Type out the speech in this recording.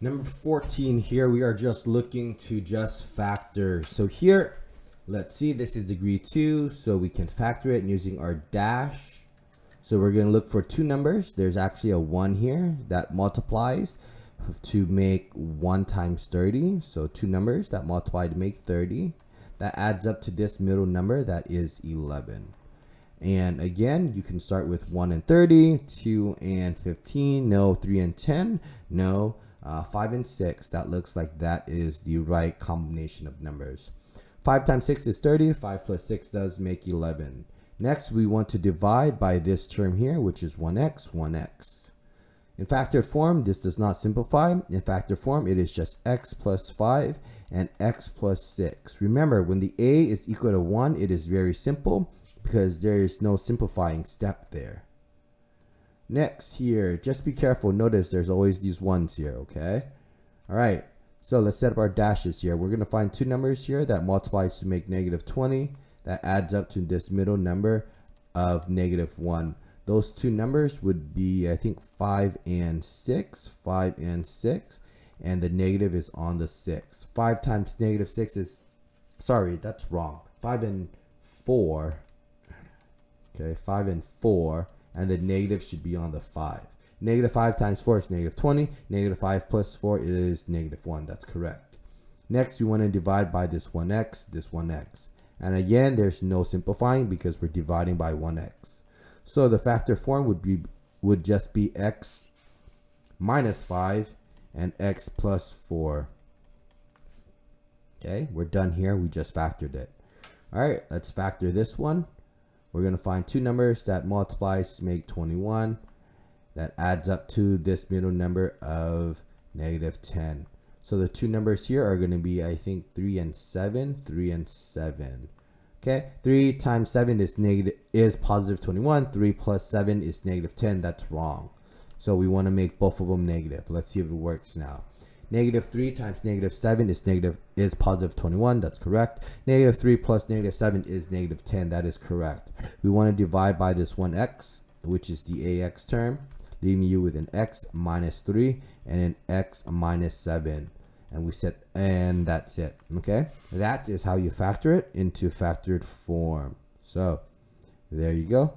Number 14 here, we are just looking to just factor. So here, let's see, this is degree 2, so we can factor it using our dash. So we're going to look for two numbers. There's actually a 1 here that multiplies to make 1 times 30. So two numbers that multiply to make 30. That adds up to this middle number that is 11. And again, you can start with 1 and 30, 2 and 15, no, 3 and 10, no, 5 and 6. That looks like that is the right combination of numbers. 5 times 6 is 30, 5 plus 6 does make 11. Next, we want to divide by this term here, which is 1x, 1x. In factored form, this does not simplify. In factored form, it is just x plus 5 and x plus 6. Remember, when the a is equal to 1, it is very simple, because there is no simplifying step there. Next here, just be careful. Notice there's always these ones here, okay? All right, so let's set up our dashes here. We're going to find two numbers here that multiplies to make negative 20. That adds up to this middle number of negative 1. Those two numbers would be, I think, 5 and 6. 5 and 6. And the negative is on the 6. 5 times negative 6 is, sorry, that's wrong. 5 and 4. Okay, 5 and 4, and the negative should be on the 5. Negative 5 times 4 is negative 20. Negative 5 plus 4 is negative 1. That's correct. Next, we want to divide by this 1x, this 1x. And again, there's no simplifying because we're dividing by 1x. So the factor form would just be x minus 5 and x plus 4. Okay, we're done here. We just factored it. All right, let's factor this one. We're going to find two numbers that multiplies to make 21. That adds up to this middle number of negative 10. So the two numbers here are going to be, I think, 3 and 7. 3 and 7. Okay, 3 times 7 is positive 21. 3 plus 7 is negative 10. That's wrong. So we want to make both of them negative. Let's see if it works now. Negative 3 times negative 7 is positive 21. That's correct. Negative 3 plus negative 7 is negative 10. That is correct. We want to divide by this 1x, which is the ax term, leaving you with an x minus 3 and an x minus 7. And that's it. Okay, that is how you factor it into factored form. So there you go.